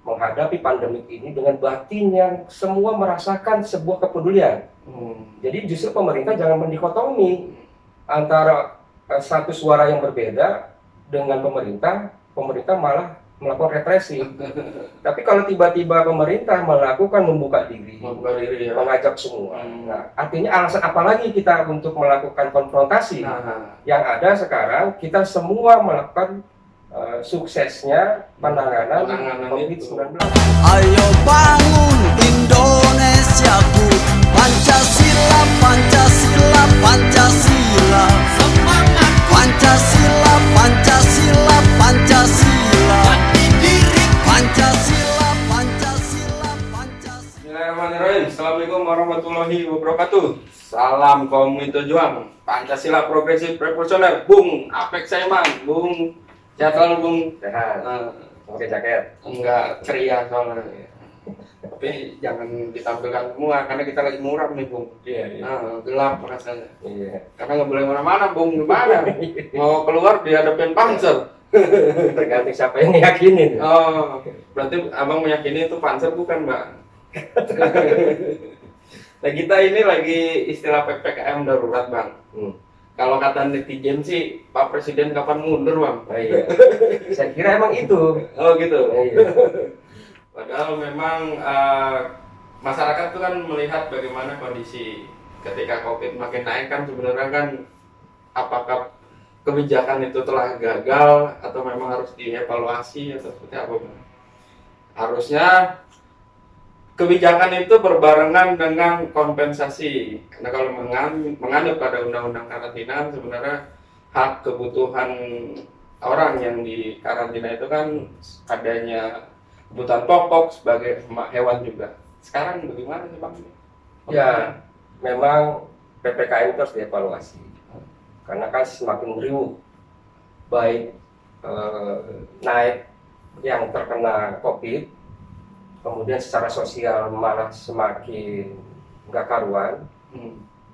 menghadapi pandemik ini dengan batin yang semua merasakan sebuah kepedulian. Jadi justru pemerintah jangan mendikotomi antara satu suara yang berbeda dengan pemerintah malah melakukan represi. Tapi kalau tiba-tiba pemerintah melakukan membuka diri ya, mengajak semua. Nah, artinya alasan apa lagi kita untuk melakukan konfrontasi? Yang ada sekarang kita semua melakukan suksesnya penanganan COVID-19. Ayo bangun Indonesiaku, Pancasila, Pancasila, Pancasila. Semangat Pancasila, Pancasila, Pancasila. Pancasila, Pancasila, Pancasila. Bismillahirrahmanirrahim. Assalamualaikum warahmatullahi wabarakatuh. Salam kaum Minto Juang, Pancasila progresif revolusioner. Bung Apek Saiman, Bung. Sehat selalu, Bung. Sehat. Pakai jaket. Enggak ceria soalnya. Tapi jangan ditampilkan semua karena kita lagi muram nih, Bung. Iya. Gelap rasanya. Iya. Karena nggak boleh mana-mana, Bung. Gimana? Mau keluar dihadapin Panzer. Tergantung siapa yang yakinin. Oh, berarti abang meyakini itu Panzer bukan, Mbak? Nah, kita ini lagi istilah PPKM darurat, Bang. Kalau kata netizen sih, Pak Presiden kapan mundur, Bang? Oh, iya. Saya kira emang itu. Oh gitu. Iya. Padahal memang masyarakat itu kan melihat bagaimana kondisi ketika COVID makin naik kan sebenarnya kan apakah kebijakan itu telah gagal atau memang harus dievaluasi atau seperti apa, Bang? Harusnya kebijakan itu berbarengan dengan kompensasi. Karena kalau menganut pada undang-undang karantina sebenarnya hak kebutuhan orang yang di karantina itu kan adanya kebutuhan pokok sebagai hewan juga. Sekarang bagaimana sih, Bang? Ya, memang PPKM itu harus dievaluasi. Karena kan semakin riuh, baik naik yang terkena COVID, kemudian secara sosial malah semakin nggak karuan.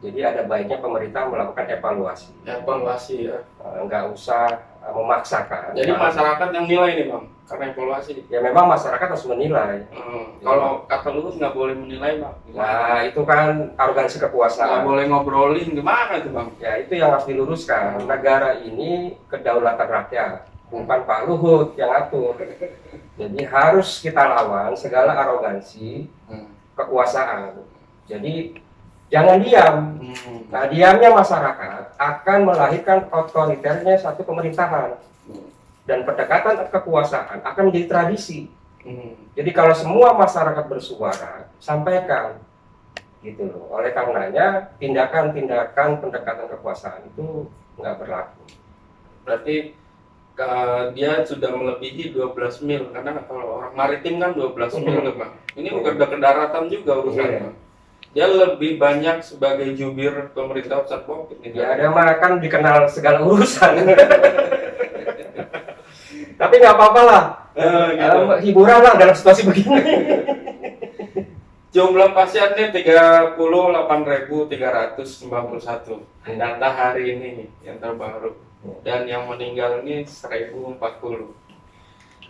Jadi ada baiknya pemerintah melakukan evaluasi. Evaluasi ya. Nggak usah memaksakan. Jadi masyarakat yang nilai nih, Bang, karena evaluasi. Ya memang masyarakat harus menilai. Kalau kata Luhut nggak boleh menilai, Bang. Nah itu kan arogansi Nggak kekuasaan. boleh ngobrolin, gimana tuh, Bang? Ya itu yang harus diluruskan. Negara ini kedaulatan rakyat, bukan Pak Luhut yang atur. Jadi harus kita lawan segala arogansi kekuasaan. Jadi jangan diam. Nah, diamnya masyarakat akan melahirkan otoriternya satu pemerintahan. Dan pendekatan kekuasaan akan menjadi tradisi. Jadi kalau semua masyarakat bersuara, sampaikan. Gitu loh. Oleh karenanya, tindakan-tindakan pendekatan kekuasaan itu nggak berlaku. Berarti dia sudah melebihi 12 mil. Karena kalau orang maritim kan 12 mil, Bang. Ini udah daratan juga urusannya, Bang. Dia lebih banyak sebagai jubir pemerintah pusat COVID. Ya ada mah kan dikenal segala urusan. Tapi nggak apa-apa lah. Gitu. Hiburan lah dalam situasi begini. Jumlah pasiennya 38.391. Data hari ini yang terbaru. Dan yang meninggal ini 1.040.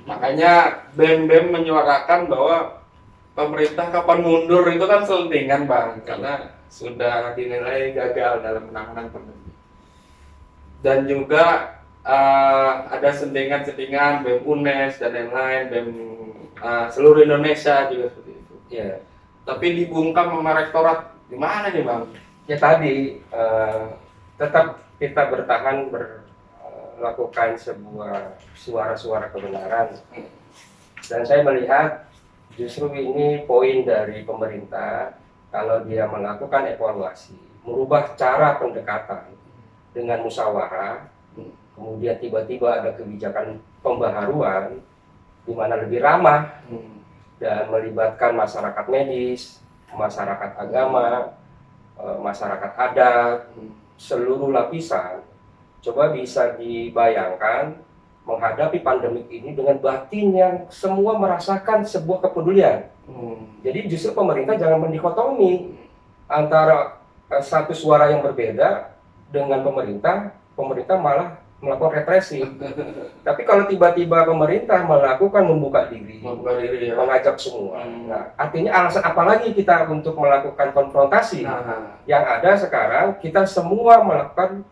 Makanya BEM menyuarakan bahwa pemerintah kapan mundur itu kan selentingan, Bang, karena sudah dinilai gagal dalam penanganan pandemi. Dan juga ada sentingan-sentingan BEM UNES dan lain-lain, BEM seluruh Indonesia juga seperti itu. Ya. Tapi dibungkam sama rektorat, gimana nih, Bang? Ya tadi tetap kita bertahan melakukan sebuah suara-suara kebenaran. Dan saya melihat justru ini poin dari pemerintah kalau dia melakukan evaluasi, merubah cara pendekatan dengan musyawarah, kemudian tiba-tiba ada kebijakan pembaharuan di mana lebih ramah dan melibatkan masyarakat medis, masyarakat agama, masyarakat adat, seluruh lapisan. Coba bisa dibayangkan menghadapi pandemik ini dengan batin yang semua merasakan sebuah kepedulian. Jadi justru pemerintah jangan mendikotomi antara satu suara yang berbeda dengan pemerintah malah melakukan represi. Tapi kalau tiba-tiba pemerintah melakukan membuka diri, ya. mengajak semua, nah artinya alasan apa lagi kita untuk melakukan konfrontasi? Yang ada sekarang kita semua melakukan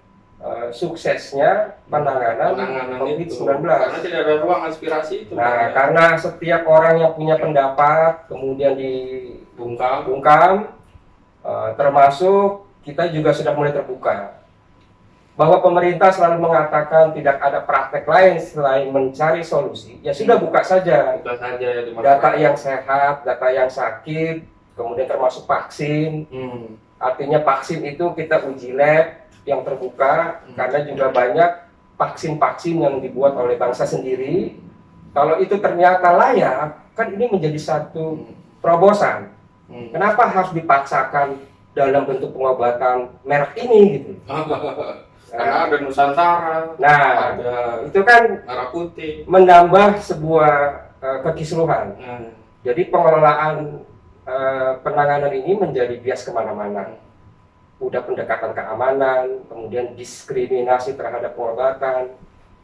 suksesnya penanganan COVID-19. Karena tidak ada ruang aspirasi itu. Nah, karena setiap orang yang punya pendapat kemudian dibungkam, termasuk kita juga sudah mulai terbuka. Bahwa pemerintah selalu mengatakan tidak ada praktek lain selain mencari solusi, ya sudah buka saja. Buka saja ya, data yang sehat, data yang sakit, kemudian termasuk vaksin. Artinya vaksin itu kita uji lab yang terbuka, karena juga banyak vaksin-vaksin yang dibuat oleh bangsa sendiri. Kalau itu ternyata layak, kan ini menjadi satu terobosan. Kenapa harus dipaksakan dalam bentuk pengobatan merek ini gitu? Karena ada Nusantara, nah ada itu kan merah putih, menambah sebuah kekisruhan. Jadi pengelolaan penanganan ini menjadi bias kemana-mana. Udah pendekatan keamanan, kemudian diskriminasi terhadap pengobatan,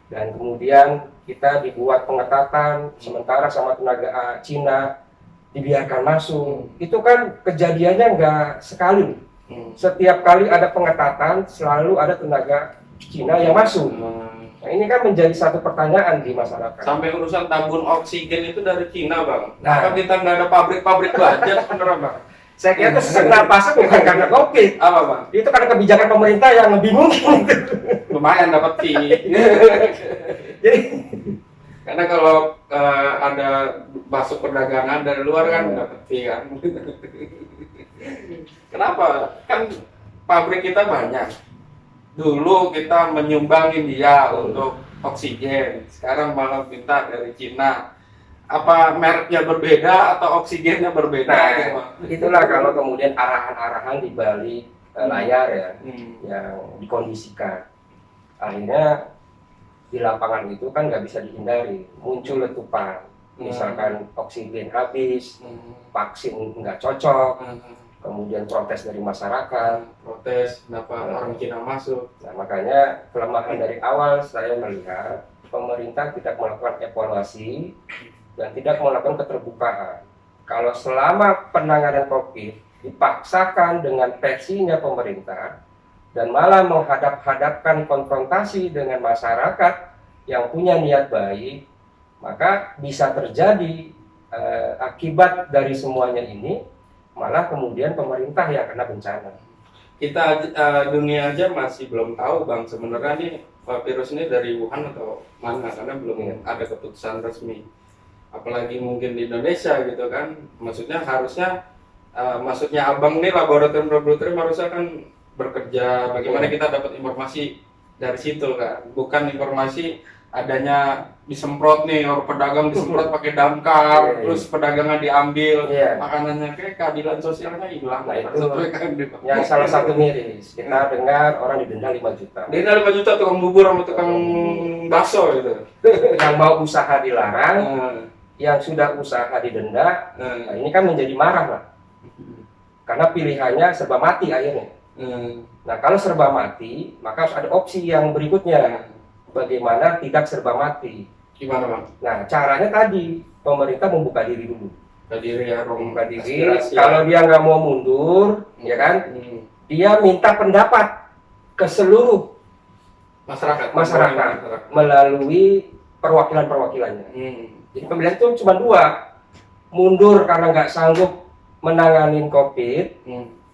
dan kemudian kita dibuat pengetatan, sementara sama tenaga Cina dibiarkan masuk. Itu kan kejadiannya nggak sekali. Setiap kali ada pengetatan, selalu ada tenaga Cina yang masuk. Nah, ini kan menjadi satu pertanyaan di masyarakat. Sampai urusan tabung oksigen itu dari Cina, Bang. Nah, kan kita nggak ada pabrik-pabrik baja sebenarnya, Bang. Saya kira itu sesak napasnya bukan karena COVID. Apa, Bang? Itu karena kebijakan pemerintah yang lebih mungkin. Lumayan dapat fee. Jadi, karena kalau ada masuk perdagangan dari luar kan dapat fee kan. Kenapa? Kan pabrik kita banyak. Dulu kita menyumbangin dia untuk oksigen, sekarang malah minta dari Cina. Apa mereknya berbeda atau oksigennya berbeda? nah, itulah kalau kemudian arahan-arahan di balik layar ya, yang dikondisikan. Akhirnya di lapangan itu kan nggak bisa dihindari, muncul letupan. Misalkan oksigen habis, vaksin nggak cocok, kemudian protes dari masyarakat, protes kenapa orang Cina masuk. Nah, makanya kelemahan dari awal saya melihat pemerintah tidak melakukan evaluasi dan tidak melakukan keterbukaan. Kalau selama penanganan COVID dipaksakan dengan versinya pemerintah dan malah menghadap-hadapkan konfrontasi dengan masyarakat yang punya niat baik, maka bisa terjadi akibat dari semuanya ini malah kemudian pemerintah yang kena bencana. Kita dunia aja masih belum tahu, Bang, sebenarnya nih virus ini dari Wuhan atau mana, karena belum ada keputusan resmi. Apalagi mungkin di Indonesia gitu kan, maksudnya harusnya maksudnya Abang nih laboratorium harusnya kan bekerja bagaimana kita dapat informasi dari situ kan, bukan informasi adanya disemprot nih, orang pedagang disemprot pakai damkar, terus pedagangnya diambil, makanannya, kayak keadilan sosialnya hilang. Nah, itu yang salah satu miris, kita dengar orang didenda 5 juta. Denda 5 juta tukang bubur sama tukang bakso gitu. Yang mau usaha dilarang, yang sudah usaha didenda, nah ini kan menjadi marah lah. Karena pilihannya serba mati akhirnya. Nah kalau serba mati, maka harus ada opsi yang berikutnya. Bagaimana tidak serba mati? Gimana, Bang? Nah caranya tadi, pemerintah membuka diri dulu. Membuka diri. Kalau dia nggak mau mundur, ya kan? Dia minta pendapat ke seluruh masyarakat melalui perwakilan-perwakilannya. Jadi pemilihan itu cuma 2, mundur karena nggak sanggup menangani COVID,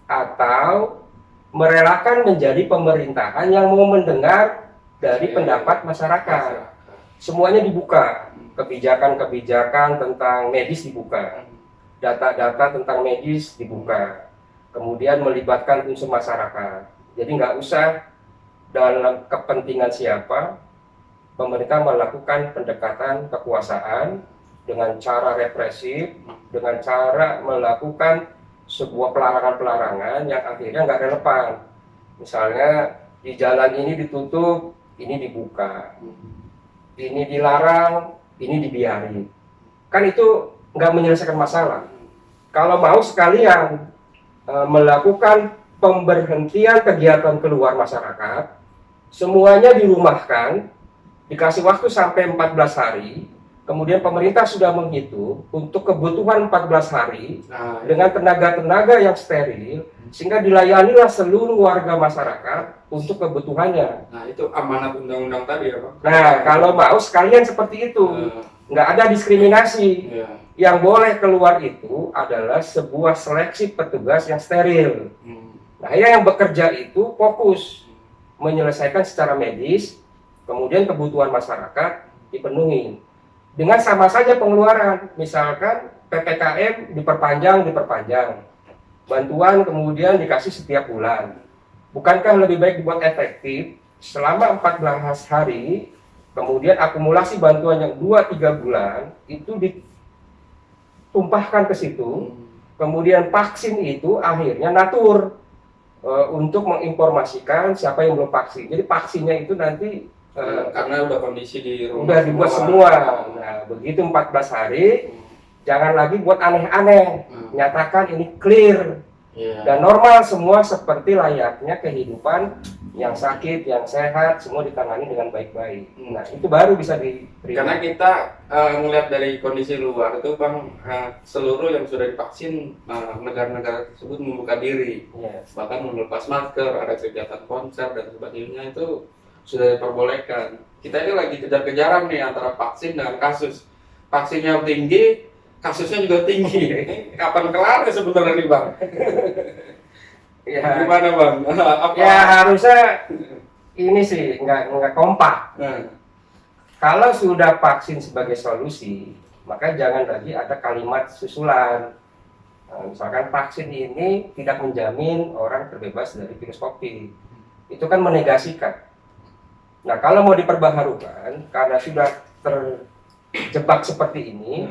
atau merelakan menjadi pemerintahan yang mau mendengar dari pendapat masyarakat. Semuanya dibuka, kebijakan-kebijakan tentang medis dibuka, data-data tentang medis dibuka, kemudian melibatkan unsur masyarakat. Jadi nggak usah dalam kepentingan siapa, pemerintah melakukan pendekatan kekuasaan dengan cara represif, dengan cara melakukan sebuah pelarangan-pelarangan yang akhirnya nggak relevan. Misalnya di jalan ini ditutup, ini dibuka, ini dilarang, ini dibiarin. Kan itu nggak menyelesaikan masalah. Kalau mau sekalian melakukan pemberhentian kegiatan keluar masyarakat, semuanya dirumahkan, dikasih waktu sampai 14 hari, kemudian pemerintah sudah menghitung untuk kebutuhan 14 hari Nah, dengan tenaga-tenaga yang steril, sehingga dilayanilah seluruh warga masyarakat untuk kebutuhannya. nah itu amanat undang-undang tadi ya Pak. Nah, kalau mau sekalian seperti itu, nggak ada diskriminasi. Iya. Yang boleh keluar itu adalah sebuah seleksi petugas yang steril. Nah, yang bekerja itu fokus menyelesaikan secara medis, kemudian kebutuhan masyarakat dipenuhi. Dengan sama saja pengeluaran, misalkan PPKM diperpanjang, bantuan kemudian dikasih setiap bulan. Bukankah lebih baik dibuat efektif selama 14 hari, kemudian akumulasi bantuan yang 2-3 bulan itu ditumpahkan ke situ, kemudian vaksin itu akhirnya natur untuk menginformasikan siapa yang belum vaksin. Jadi vaksinnya itu nanti karena udah kondisi di rumah udah dibuat semua. Nah, begitu 14 hari, jangan lagi buat aneh-aneh. Nyatakan ini clear dan normal semua seperti layaknya kehidupan yang sakit, yang sehat, semua ditangani dengan baik-baik. Nah, itu baru bisa diterima. Karena kita ngelihat dari kondisi luar itu Bang, seluruh yang sudah divaksin negara-negara tersebut membuka diri. Yes. Bahkan melepas masker, ada kegiatan konser dan sebagainya itu sudah diperbolehkan. Kita ini lagi kejar-kejaran nih antara vaksin dengan kasus. Vaksinnya tinggi, kasusnya juga tinggi. Kapan kelar sebenarnya nih Bang? Ya, Gimana Bang? Apa? ya harusnya ini sih nggak kompak. Kalau sudah vaksin sebagai solusi, maka jangan lagi ada kalimat susulan. Nah, misalkan vaksin ini tidak menjamin orang terbebas dari virus COVID. Itu kan menegasikan. Nah, kalau mau diperbaharukan, karena sudah terjebak seperti ini,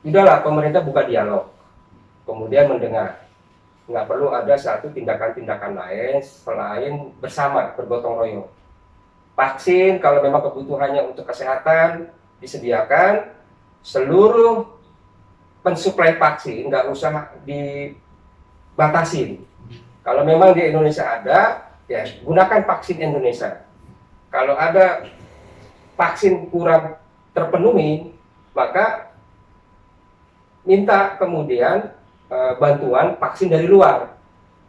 udahlah pemerintah buka dialog, kemudian mendengar. Nggak perlu ada satu tindakan-tindakan lain selain bersama, bergotong royong. Vaksin, kalau memang kebutuhannya untuk kesehatan, disediakan. Seluruh pensuplai vaksin, nggak usah dibatasin. Kalau memang di Indonesia ada, ya gunakan vaksin Indonesia. Kalau ada vaksin kurang terpenuhi, maka minta kemudian bantuan vaksin dari luar,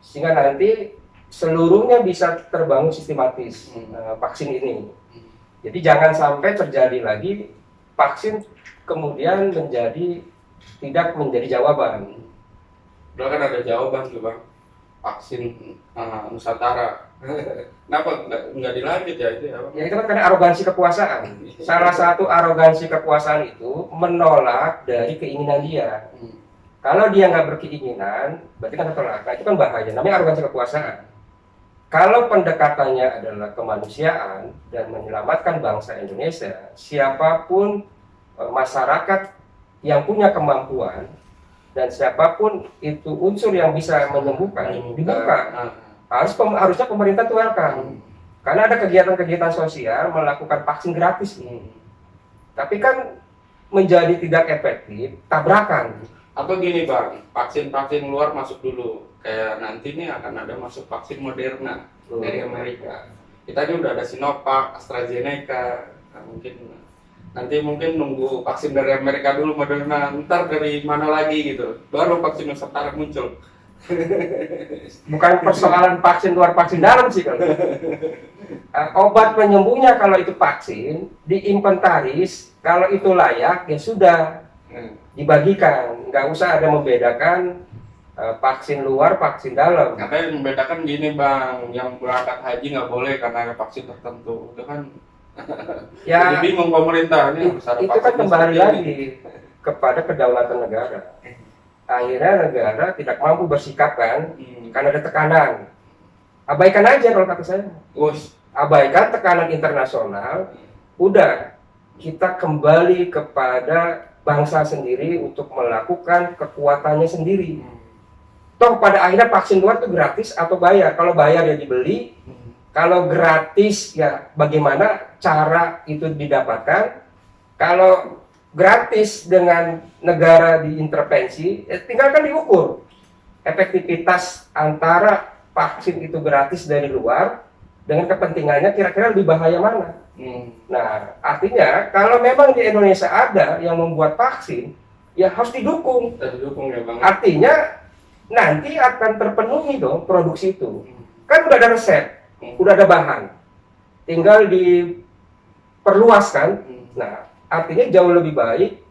sehingga nanti seluruhnya bisa terbangun sistematis vaksin ini. Jadi jangan sampai terjadi lagi vaksin kemudian tidak menjadi jawaban. Udah kan ada jawaban tuh Bang, vaksin Nusantara. Kenapa nggak dilanjut ya itu ya Bang? Ya itu kan karena arogansi kekuasaan. Salah satu arogansi kekuasaan itu menolak dari keinginan dia. Kalau dia nggak berkeinginan, berarti kan tertolak. Nah, itu kan bahaya. Namanya arogansi kekuasaan. Kalau pendekatannya adalah kemanusiaan dan menyelamatkan bangsa Indonesia, siapapun masyarakat yang punya kemampuan dan siapapun itu unsur yang bisa menyembuhkan, dibuka. Harusnya pemerintah itu welcome. Karena ada kegiatan-kegiatan sosial melakukan vaksin gratis. Tapi kan menjadi tidak efektif, tabrakan. Atau gini Bang, vaksin-vaksin luar masuk dulu. Kayak nanti nih akan ada masuk vaksin Moderna dari Amerika. Kita ini udah ada Sinovac, AstraZeneca. Nah, mungkin nunggu vaksin dari Amerika dulu, Moderna. Ntar dari mana lagi gitu, baru vaksin Nusantara muncul. Bukan persoalan vaksin luar vaksin dalam sih kalau. Obat penyembuhnya kalau itu vaksin diinventaris, kalau itu layak ya sudah dibagikan, nggak usah ada membedakan vaksin luar, vaksin dalam. Katanya membedakan gini Bang, yang berangkat haji nggak boleh karena ada vaksin tertentu. Itu kan Ya, jadi bingung pemerintah ini harus ada itu kan vaksin kembali seperti lagi kepada kedaulatan negara. Akhirnya negara tidak mampu bersikap kan, karena ada tekanan. Abaikan aja kalau kata saya. Abaikan tekanan internasional, udah kita kembali kepada bangsa sendiri untuk melakukan kekuatannya sendiri. Toh pada akhirnya vaksin luar itu gratis atau bayar. Kalau bayar ya dibeli, kalau gratis ya bagaimana cara itu didapatkan. Kalau gratis dengan negara diintervensi, ya tinggal kan diukur efektivitas antara vaksin itu gratis dari luar dengan kepentingannya kira-kira lebih bahaya mana. Hmm. Nah, artinya kalau memang di Indonesia ada yang membuat vaksin, ya harus didukung. Kita dukung ya Bang. Artinya nanti akan terpenuhi dong produksi itu. Kan udah ada resep, udah ada bahan, tinggal diperluas kan. Nah, artinya jauh lebih baik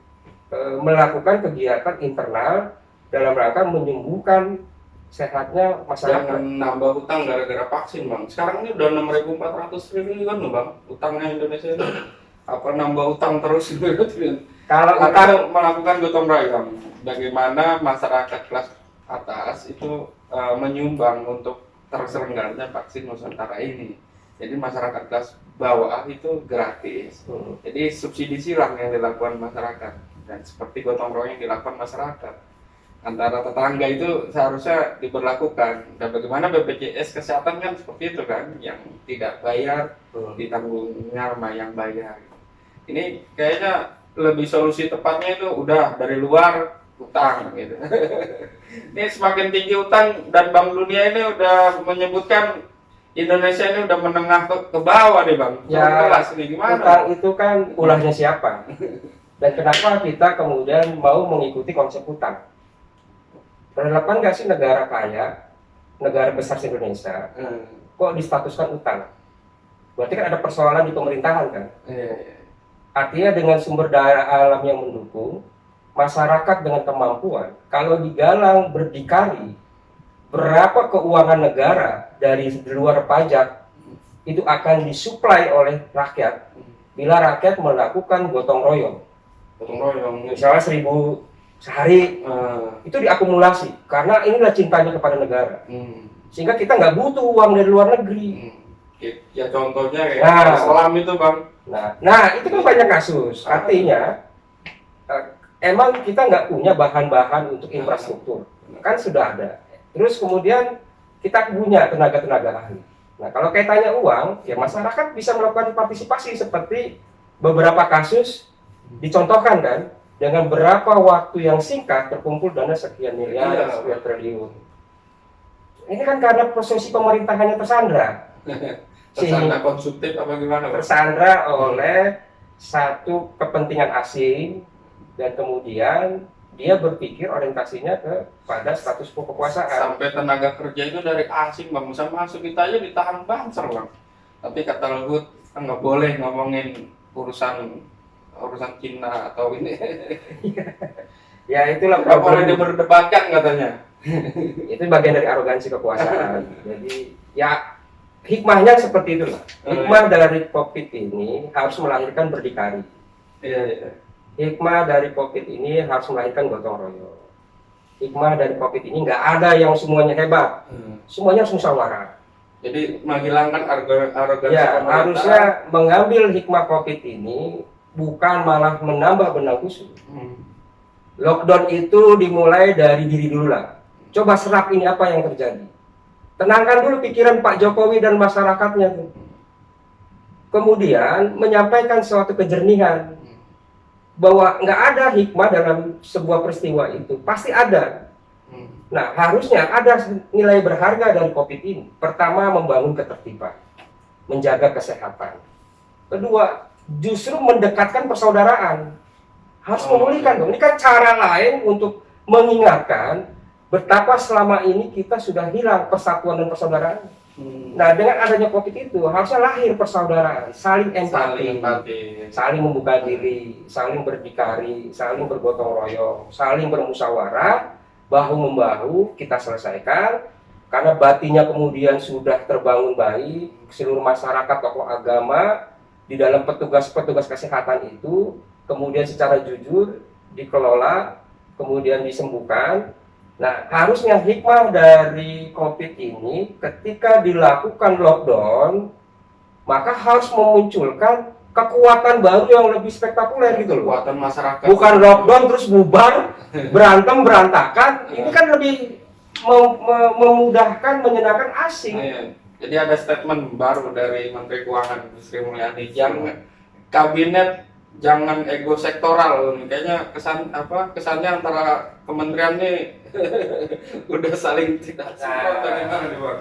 melakukan kegiatan internal dalam rangka menyembuhkan sehatnya masyarakat. Jangan nambah utang gara-gara vaksin Bang. Sekarang ini udah 6.400 triliun loh Bang, utangnya Indonesia ini. Apa nambah utang terus gitu? Kalau utang Kita melakukan gotong royong, bagaimana masyarakat kelas atas itu menyumbang untuk terselenggaranya vaksin Nusantara ini. Jadi masyarakat kelas bawah itu gratis. Jadi subsidi silang yang dilakukan masyarakat, dan seperti gotong royong yang dilakukan masyarakat antara tetangga itu seharusnya diberlakukan. Dan bagaimana BPJS kesehatan kan seperti itu kan, yang tidak bayar ditanggungnya sama yang bayar. Ini kayaknya lebih solusi tepatnya itu udah dari luar utang gitu. Ini semakin tinggi utang, dan Bank Dunia ini udah menyebutkan Indonesia ini udah menengah ke bawah nih Bang. Ya, kelas ini gimana? utang itu kan ulahnya siapa? Dan kenapa kita kemudian mau mengikuti konsep utang? Relevan nggak sih negara kaya, negara besar di Indonesia, kok distatuskan utang? Berarti kan ada persoalan di pemerintahan kan? Artinya dengan sumber daya alam yang mendukung, masyarakat dengan kemampuan, kalau digalang berdikari, berapa keuangan negara dari luar pajak itu akan disuplai oleh rakyat bila rakyat melakukan gotong royong. Gotong royong. Misalnya 1.000 sehari, itu diakumulasi karena inilah cintanya kepada negara. Sehingga kita nggak butuh uang dari luar negeri. Ya contohnya kayak selam itu Bang. Nah itu kan banyak kasus. Artinya emang kita nggak punya bahan-bahan untuk infrastruktur, kan sudah ada. Terus kemudian kita punya tenaga-tenaga ahli. Nah kalau kaitannya uang, ya masyarakat bisa melakukan partisipasi seperti beberapa kasus dicontohkan kan, dengan berapa waktu yang singkat terkumpul dana sekian miliar, sekian triliun. Ini kan karena posisi pemerintahannya tersandra. Tersandra konsumtif apa gimana? Tersandra oleh satu kepentingan asing, dan kemudian dia berpikir orientasinya kepada status quo kekuasaan. Sampai tenaga kerja itu dari asing Bang, bisa masuk, kita aja ditahan banser Bang. Tapi kata Luhut nggak boleh ngomongin urusan Cina atau ini. Ya itulah nggak boleh problem. diperdebatkan katanya. Itu bagian dari arogansi kekuasaan. Jadi ya hikmahnya seperti itulah. Hikmah dari COVID ini harus melahirkan berdikari. Iya. Hikmah dari COVID ini harus melahirkan gotong royong. Hikmah dari COVID ini nggak ada yang semuanya hebat. Semuanya harus musyawarah. Jadi menghilangkan arogansi. Ya, harusnya mengambil hikmah COVID ini bukan malah menambah benang kusut. Lockdown itu dimulai dari diri dulu lah. Coba serap ini apa yang terjadi. Tenangkan dulu pikiran Pak Jokowi dan masyarakatnya. Kemudian menyampaikan suatu kejernihan bahwa nggak ada hikmah dalam sebuah peristiwa itu. Pasti ada. Nah, harusnya ada nilai berharga dari COVID ini. Pertama, membangun ketertiban, menjaga kesehatan. Kedua, justru mendekatkan persaudaraan. Harus memulihkan dong. Ini kan cara lain untuk mengingatkan betapa selama ini kita sudah hilang persatuan dan persaudaraan. Nah, dengan adanya COVID itu harusnya lahir persaudaraan, saling empati, saling membuka diri, saling berdikari, saling bergotong royong, saling bermusyawarah, bahu-membahu kita selesaikan. Karena batinya kemudian sudah terbangun baik, seluruh masyarakat, tokoh agama di dalam petugas-petugas kesehatan itu kemudian secara jujur dikelola, kemudian disembuhkan. Nah, harusnya hikmah dari COVID ini ketika dilakukan lockdown, maka harus memunculkan kekuatan baru yang lebih spektakuler gitu loh. Kekuatan masyarakat. Bukan lockdown terus bubar, berantem, berantakan. Ini kan lebih memudahkan, menyenangkan asing. Jadi ada statement baru dari Menteri Keuangan Sri Mulyani, yang kabinet jangan ego sektoral. Kayaknya kesannya antara kementerian nih udah saling tidak support.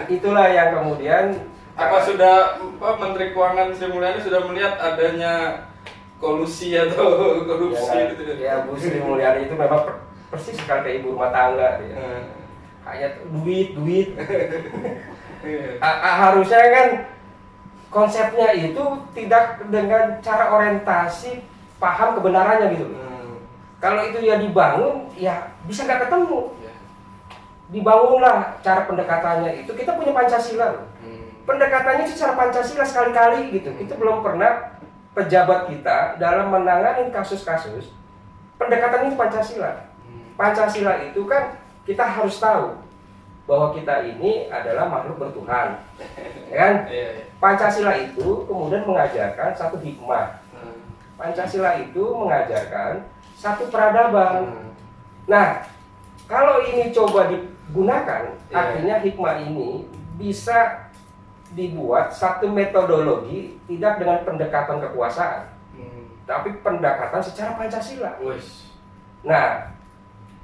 Itulah yang kemudian Apa sudah Menteri Keuangan Sri Mulyani sudah melihat adanya kolusi atau korupsi Ya, gitu? ya Bu Sri Mulyani itu memang persis sekali kayak ibu rumah tangga dia. Kayak duit. Harusnya kan konsepnya itu tidak dengan cara orientasi paham kebenarannya gitu. Kalau itu ya dibangun, ya bisa nggak ketemu. Dibangunlah cara pendekatannya itu. Kita punya Pancasila. Pendekatannya secara Pancasila sekali-kali gitu. Itu belum pernah pejabat kita dalam menangani kasus-kasus pendekatan itu Pancasila. Pancasila itu kan kita harus tahu bahwa kita ini adalah makhluk bertuhan, ya kan? Pancasila itu kemudian mengajarkan satu hikmah. Pancasila itu mengajarkan satu peradaban. Nah, kalau ini coba digunakan, artinya hikmah ini bisa dibuat satu metodologi tidak dengan pendekatan kekuasaan, tapi pendekatan secara Pancasila. Nah,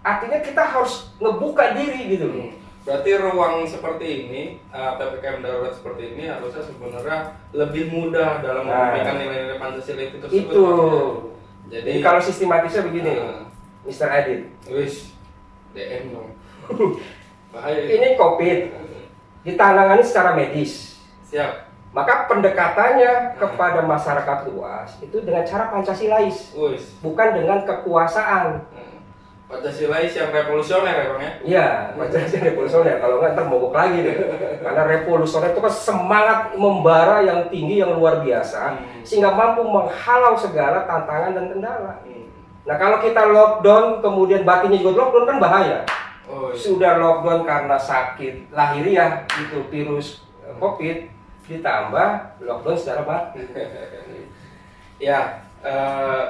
artinya kita harus ngebuka diri gitu loh. Berarti ruang seperti ini, PPKM darurat seperti ini harusnya sebenarnya lebih mudah dalam memberikan nilai-nilai Pancasila itu tersebut. Itu. Jadi kalau sistematisnya begini, Mr. Adit. DM dong. Bahaya. Ini COVID ditangani secara medis. Siap. Maka pendekatannya kepada masyarakat luas itu dengan cara Pancasilais, bukan dengan kekuasaan. Pancasilais yang revolusioner ya Bang ya? Iya, Pancasila revolusioner. Kalau nggak ntar mogok lagi deh. Karena revolusioner itu kan semangat membara yang tinggi, yang luar biasa, sehingga mampu menghalau segala tantangan dan kendala. Nah kalau kita lockdown, kemudian batinnya juga lockdown kan bahaya. Sudah lockdown karena sakit lahiriah itu virus COVID, ditambah lockdown secara batin. Ya,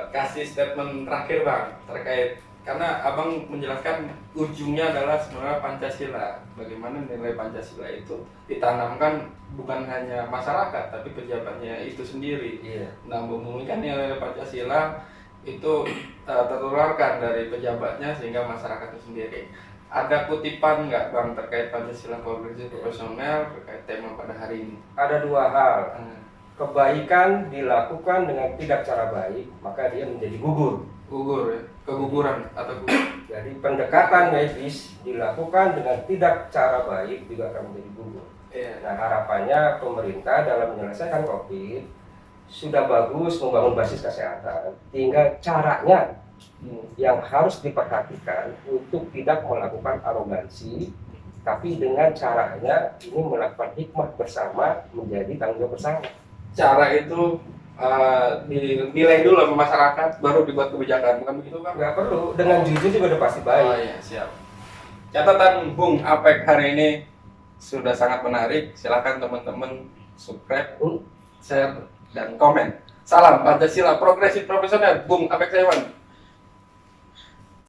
kasih statement terakhir Bang terkait, karena Abang menjelaskan ujungnya adalah sebenarnya Pancasila. Bagaimana nilai Pancasila itu ditanamkan bukan hanya masyarakat, tapi pejabatnya itu sendiri. Nah, memungkinkan nilai Pancasila itu tertularkan dari pejabatnya sehingga masyarakat itu sendiri. Ada kutipan nggak Bang terkait Pancasila progresif profesional terkait tema pada hari ini? Ada dua hal. Kebaikan dilakukan dengan tidak cara baik, maka dia menjadi gugur. Gugur ya? Keguguran atau gugur? Jadi pendekatan medis dilakukan dengan tidak cara baik juga akan menjadi gugur. Nah harapannya pemerintah dalam menyelesaikan COVID sudah bagus membangun basis kesehatan, tinggal caranya yang harus diperhatikan untuk tidak melakukan arogansi, tapi dengan caranya ini melakukan hikmah bersama menjadi tanggung jawab bersama. Cara itu dinilai dulu sama masyarakat baru dibuat kebijakan, bukan begitu Bang? Nggak perlu, dengan jujur juga udah pasti baik. Oh iya, siap. Catatan Bung Apek hari ini sudah sangat menarik. Silakan teman-teman subscribe, share, dan komen. Salam Pancasila progresif profesional, Bung Apek Saiwan.